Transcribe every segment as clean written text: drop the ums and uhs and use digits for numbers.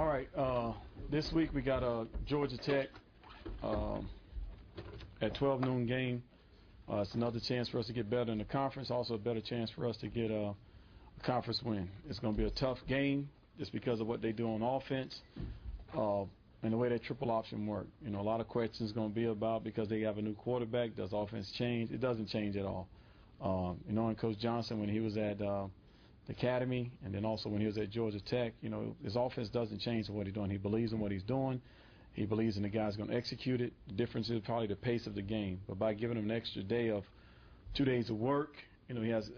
All right. This week we got Georgia Tech at 12 noon game. It's another chance for us to get better in the conference. Also a better chance for us to get a conference win. It's going to be a tough game just because of what they do on offense and the way that triple option work. You know, a lot of questions going to be about because they have a new quarterback. Does offense change? It doesn't change at all. And Coach Johnson, when he was at the academy and then also when he was at Georgia Tech, you know, his offense doesn't change what he's doing. He believes in what he's doing. He believes in the guy's going to execute it. The difference is probably the pace of the game. But by giving him an extra day of 2 days of work, you know, he has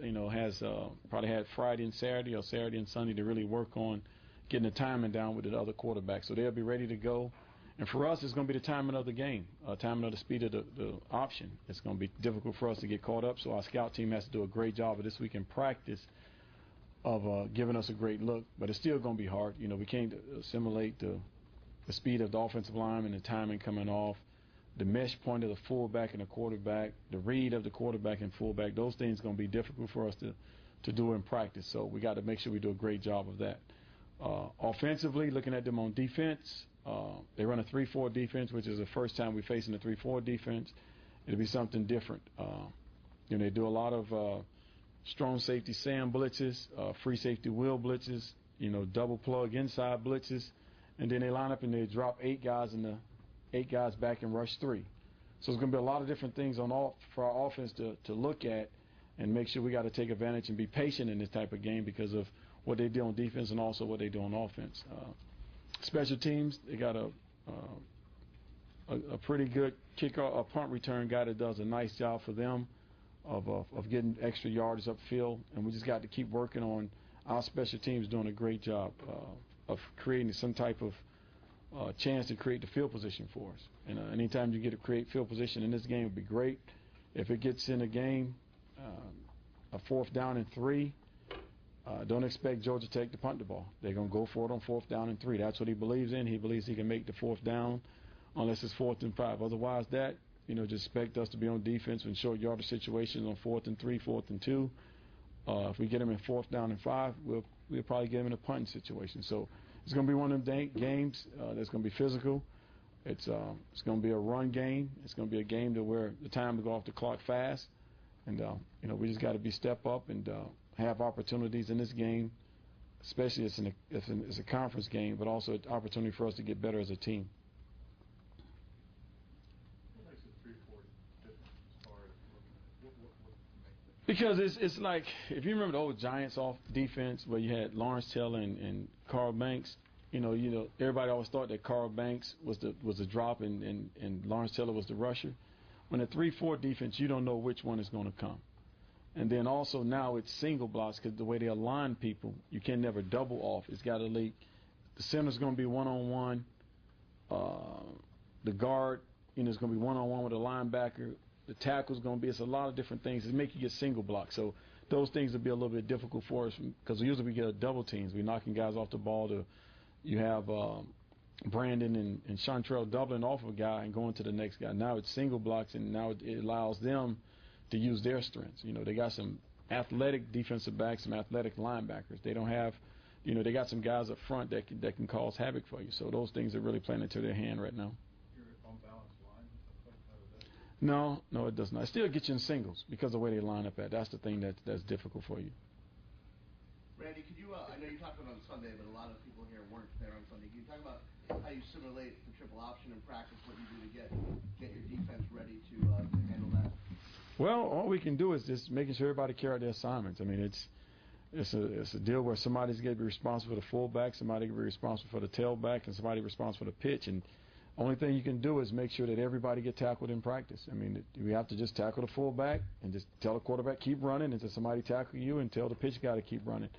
probably had Friday and Saturday or Saturday and Sunday to really work on getting the timing down with the other quarterback. So they'll be ready to go. And for us, it's going to be the timing of the game, timing of the speed of the option. It's going to be difficult for us to get caught up. So our scout team has to do a great job of this week in practice of giving us a great look. But it's still going to be hard. You know, we can't assimilate the speed of the offensive line and the timing coming off, the mesh point of the fullback and the quarterback, the read of the quarterback and fullback. Those things are going to be difficult for us to do in practice. So we got to make sure we do a great job of that. Offensively, looking at them on defense, they run a 3-4 defense, which is the first time we're facing a 3-4 defense. It'll be something different. You know, they do a lot of strong safety Sam blitzes, free safety wheel blitzes, you know, double plug inside blitzes, and then they line up and they drop 8 guys back and rush 3. So it's going to be a lot of different things for our offense to look at and make sure we got to take advantage and be patient in this type of game because of what they do on defense and also what they do on offense. Special teams, they got a pretty good kicker, a punt return guy that does a nice job for them of getting extra yards upfield, and we just got to keep working on our special teams doing a great job of creating some type of chance to create the field position for us. And anytime you get to create field position in this game would be great. If it gets in a game, a 4th down and 3, don't expect Georgia Tech to punt the ball. They're going to go for it on 4th down and 3. That's what he believes in. He believes he can make the 4th down unless it's 4th and 5. Otherwise, just expect us to be on defense in short yardage situations on 4th and 3, 4th and 2. If we get him in 4th down and 5, we'll probably get him in a punting situation. So it's going to be one of them games that's going to be physical. It's going to be a run game. It's going to be a game to where the time to go off the clock fast. And, we just got to step up and have opportunities in this game, especially it's a conference game, but also an opportunity for us to get better as a team. What makes it 3-4 different as far as what makes it? Because it's like, if you remember the old Giants off defense where you had Lawrence Taylor and Carl Banks, you know, everybody always thought that Carl Banks was the drop and Lawrence Taylor was the rusher. When a 3-4 defense, you don't know which one is going to come. And then also now it's single blocks because the way they align people, you can never double off. It's got to leak. The center's going to be one-on-one. The guard, is going to be one-on-one with a linebacker. The tackle's going to be, it's a lot of different things that make you get single blocks. So those things will be a little bit difficult for us because usually we get double teams. We're knocking guys off the ball. You have Brandon and Chantrell doubling off of a guy and going to the next guy. Now it's single blocks, and now it allows them to use their strengths. They got some athletic defensive backs, some athletic linebackers. They don't have, they got some guys up front that can cause havoc for you. So those things are really playing into their hand right now. You're on balance line. No, it does not. It still gets you in singles because of the way they line up at. That's the thing that's difficult for you. Randy, could you, I know you talked about it on Sunday, but a lot of people here weren't there on Sunday. Can you talk about how you simulate the triple option in practice, what you do to get your defense ready to handle that? Well, all we can do is just making sure everybody carry out their assignments. I mean, it's a deal where somebody's going to be responsible for the fullback, somebody going to be responsible for the tailback, and somebody responsible for the pitch. And only thing you can do is make sure that everybody get tackled in practice. I mean, we have to just tackle the fullback and just tell the quarterback keep running until somebody tackle you and tell the pitch guy to keep running.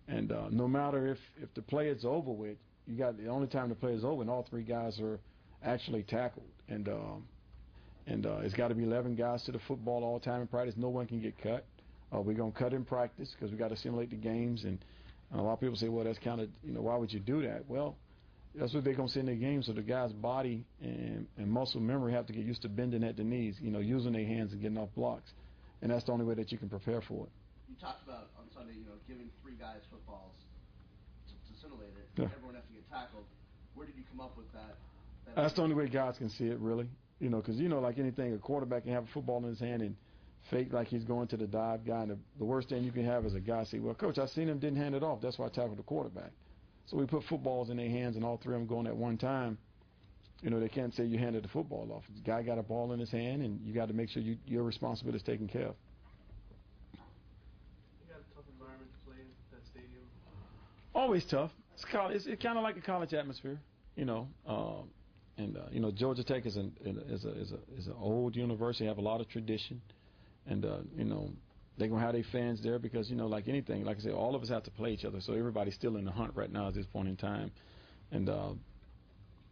And no matter if the play is over with, you got the only time the play is over and all 3 guys are actually tackled. And it's got to be 11 guys to the football all the time in practice. No one can get cut. We're going to cut in practice because we got to simulate the games. And a lot of people say, well, that's kind of, why would you do that? Well, that's what they're going to see in the game. So the guy's body and muscle memory have to get used to bending at the knees, using their hands and getting off blocks. And that's the only way that you can prepare for it. You talked about on Sunday, giving 3 guys footballs to assimilate it. Yeah. Everyone has to get tackled. Where did you come up with that? That's the only way guys can see it, really. Because like anything, a quarterback can have a football in his hand and fake like he's going to the dive guy. And the worst thing you can have is a guy say, well, Coach, I seen him, didn't hand it off. That's why I tackled the quarterback. So we put footballs in their hands, and all three of them going at one time. They can't say you handed the football off. The guy got a ball in his hand, and you got to make sure your responsibility is taken care of. You got a tough environment to play in that stadium. Always tough. It's college. It's kind of like a college atmosphere, Georgia Tech is an old university, have a lot of tradition, and they're gonna have their fans there because like anything, like I said, all of us have to play each other, so everybody's still in the hunt right now at this point in time, and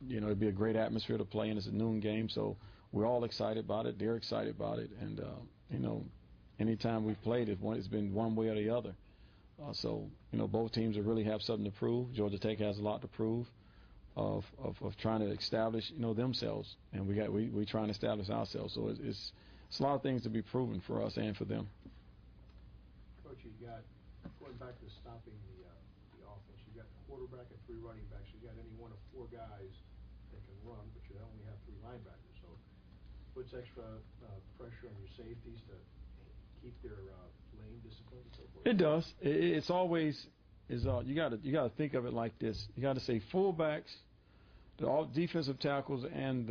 it'd be a great atmosphere to play in. It's a noon game, so we're all excited about it. They're excited about it, and anytime we've played it, it's been one way or the other. So both teams really have something to prove. Georgia Tech has a lot to prove. Of trying to establish themselves, and we trying to establish ourselves. So it's a lot of things to be proven for us and for them. Coach, you got going back to stopping the offense. You got the quarterback and 3 running backs. You got any one of 4 guys that can run, but you only have 3 linebackers. So puts extra pressure on your safeties to keep their lane discipline and so forth. It does. It's always. You got to think of it like this. You got to say fullbacks, all defensive tackles, and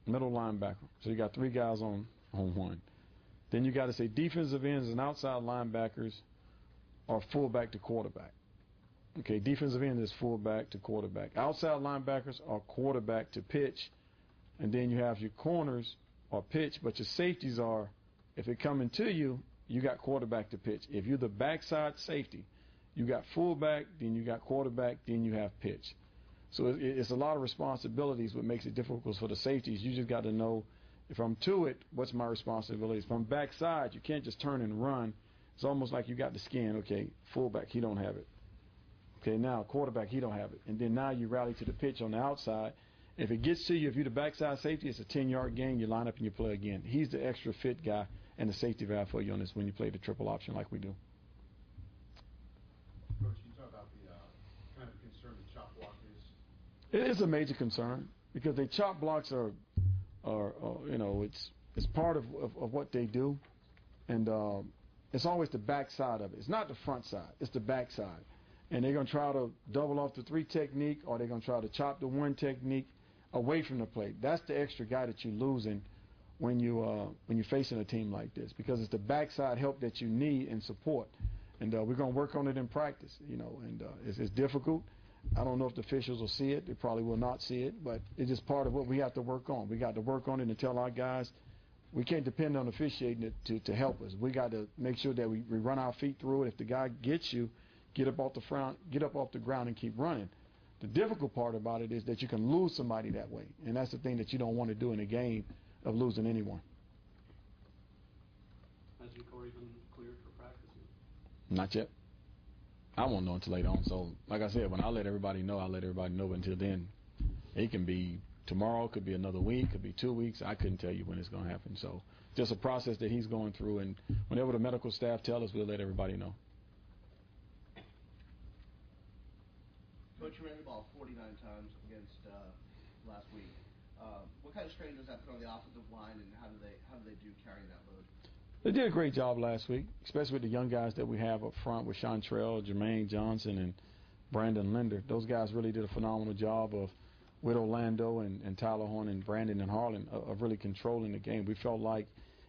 middle linebacker. So you got 3 guys on one. Then you got to say defensive ends and outside linebackers are fullback to quarterback. Okay, defensive end is fullback to quarterback. Outside linebackers are quarterback to pitch, and then you have your corners are pitch, but your safeties are, if it coming to you, you got quarterback to pitch. If you're the backside safety, you got fullback, then you got quarterback, then you have pitch. So it's a lot of responsibilities, what makes it difficult for the safeties. You just got to know, if I'm to it, what's my responsibilities? If I'm backside, you can't just turn and run. It's almost like you got the skin. Okay, fullback, he don't have it. Okay, now quarterback, he don't have it. And then now you rally to the pitch on the outside. If it gets to you, if you're the backside safety, it's a 10-yard gain. You line up and you play again. He's the extra fit guy and the safety valve for you on this when you play the triple option like we do. Coach, can you talk about the kind of concern the chop block is? It is a major concern because the chop blocks are it's part of what they do, and it's always the back side of it. It's not the front side. It's the back side, and they're gonna try to double off the 3 technique, or they're gonna try to chop the 1 technique away from the plate. That's the extra guy that you're losing when you're facing a team like this, because it's the backside help that you need and support. And we're going to work on it in practice, and it's difficult. I don't know if the officials will see it. They probably will not see it, but it's just part of what we have to work on. We got to work on it and tell our guys we can't depend on officiating it to help us. We got to make sure that we run our feet through it. If the guy gets you, get up off the ground and keep running. The difficult part about it is that you can lose somebody that way, and that's the thing that you don't want to do in a game of losing anyone. Has your core even cleared for practice? Not yet. I won't know until later on. So, like I said, when I let everybody know, I'll let everybody know. But until then, it can be tomorrow, could be another week, could be 2 weeks. I couldn't tell you when it's going to happen. So, just a process that he's going through. And whenever the medical staff tell us, we'll let everybody know. Coach, you ran the ball 49 times against last week. What kind of strain does that put on the offensive line, and how do they do carrying that load? They did a great job last week, especially with the young guys that we have up front with Chantrell, Jermaine Johnson, and Brandon Linder. Those guys really did a phenomenal job with Orlando and Tyler Horn and Brandon and Harlan of really controlling the game. We felt like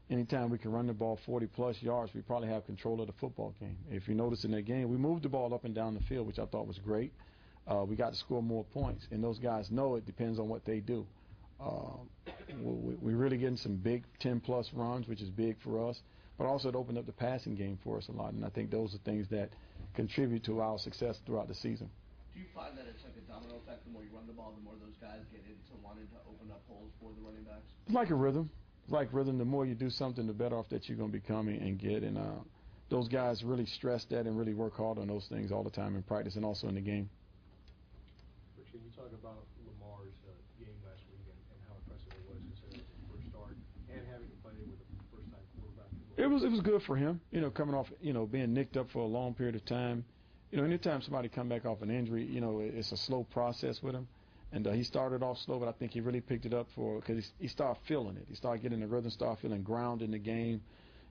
anytime we can run the ball 40-plus yards, we probably have control of the football game. If you notice in that game, we moved the ball up and down the field, which I thought was great. We got to score more points, and those guys know it depends on what they do. We're really getting some big 10-plus runs, which is big for us, but also it opened up the passing game for us a lot, and I think those are things that contribute to our success throughout the season. Do you find that it's like a domino effect? The more you run the ball, the more those guys get into wanting to open up holes for the running backs? It's like a rhythm. It's like rhythm. The more you do something, the better off that you're going to become and get, and those guys really stress that and really work hard on those things all the time in practice and also in the game. Can you talk about Lamar's game last week and how impressive it was considering the first start and having to play with a first-time quarterback? It was good for him, coming off, being nicked up for a long period of time, anytime somebody come back off an injury, it's a slow process with him. And he started off slow, but I think he really picked it up because he started feeling it. He started getting the rhythm, started feeling ground in the game,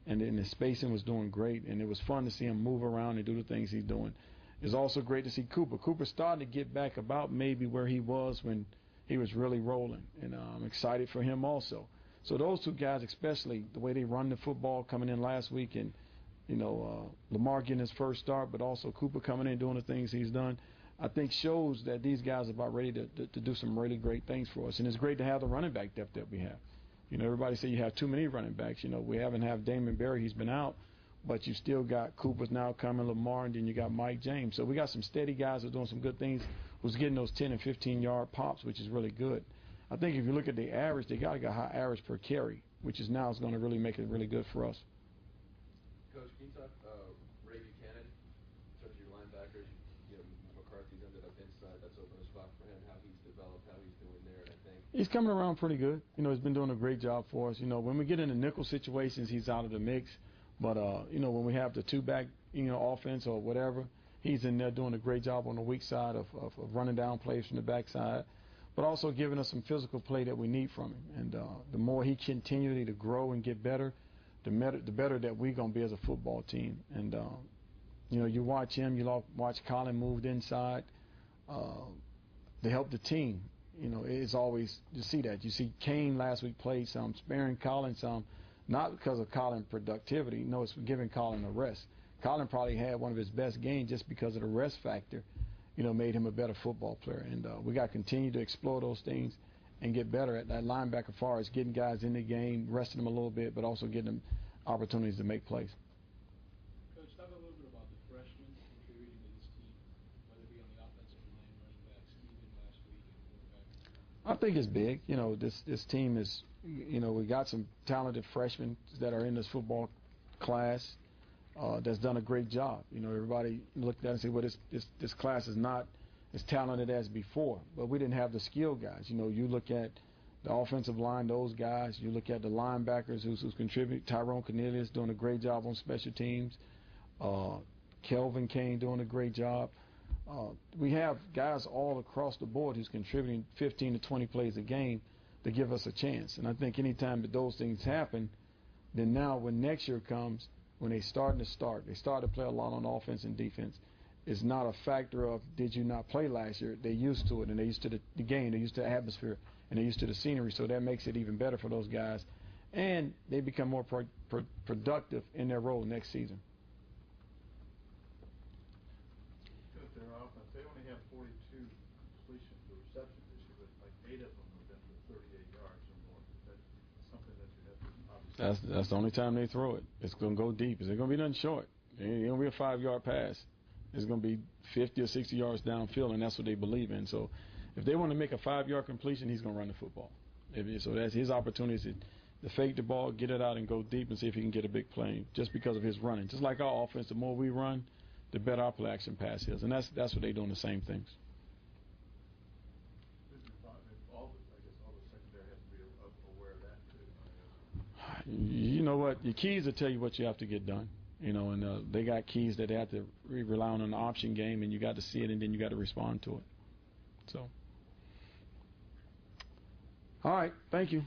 and then his spacing was doing great. And it was fun to see him move around and do the things he's doing. It's also great to see Cooper. Cooper started to get back about maybe where he was when he was really rolling, and I'm excited for him also. So those two guys, especially the way they run the football coming in last week, and Lamar getting his first start, but also Cooper coming in doing the things he's done, I think shows that these guys are about ready to do some really great things for us. And it's great to have the running back depth that we have. Everybody say you have too many running backs. We haven't had Damon Berry. He's been out. But you still got Cooper's now coming, Lamar, and then you got Mike James. So we got some steady guys who are doing some good things, who's getting those 10 and 15-yard pops, which is really good. I think if you look at the average, they got a high average per carry, which is now is going to really make it really good for us. Coach, can you talk Ray Buchanan in terms of your linebackers? McCarthy's ended up inside. That's opened a spot for him. How he's developed, how he's doing there, and I think he's coming around pretty good. He's been doing a great job for us. When we get into nickel situations, he's out of the mix. But, when we have the two-back, offense or whatever, he's in there doing a great job on the weak side of running down plays from the backside, but also giving us some physical play that we need from him. And the more he continually to grow and get better, the better that we're going to be as a football team. And, you watch him, you watch Colin moved inside to help the team. It's always, you see that. You see Kane last week played some, sparing Colin some. Not because of Colin productivity. No, it's giving Colin a rest. Colin probably had one of his best games just because of the rest factor, made him a better football player. And we got to continue to explore those things and get better at that linebacker as far as getting guys in the game, resting them a little bit, but also getting them opportunities to make plays. Coach, talk a little bit about the freshmen contributing to this team, whether it be on the offensive line, running backs, even last week, and quarterback. I think it's big. This team is, we got some talented freshmen that are in this football class that's done a great job. Everybody looked at it and said, well, this class is not as talented as before. But we didn't have the skill guys. You look at the offensive line, those guys. You look at the linebackers who's contribute. Tyrone Cornelius doing a great job on special teams. Kelvin Kane doing a great job. We have guys all across the board who's contributing 15 to 20 plays a game to give us a chance. And I think anytime that those things happen, then now when next year comes, when they start to play a lot on offense and defense, it's not a factor of did you not play last year. They're used to it, and they're used to the game, they're used to the atmosphere, and they're used to the scenery, so that makes it even better for those guys. And they become more productive in their role next season. Their offense, they only have 42 completions or receptions this year, but like 8 of them have been for 38 yards or more. That's something that you have to obviously. That's the only time they throw it. It's going to go deep. It's going to be nothing short. It's going to be a 5-yard pass. It's going to be 50 or 60 yards downfield, and that's what they believe in. So if they want to make a 5-yard completion, he's going to run the football. So that's his opportunity to fake the ball, get it out, and go deep and see if he can get a big play just because of his running. Just like our offense, the more we run, the better our play action pass is. And that's what they're doing, the same things. All the secondary has to be aware of that too. You know what? Your keys will tell you what you have to get done. And they got keys that they have to rely on an option game, and you got to see it, and then you got to respond to it. So, all right, thank you.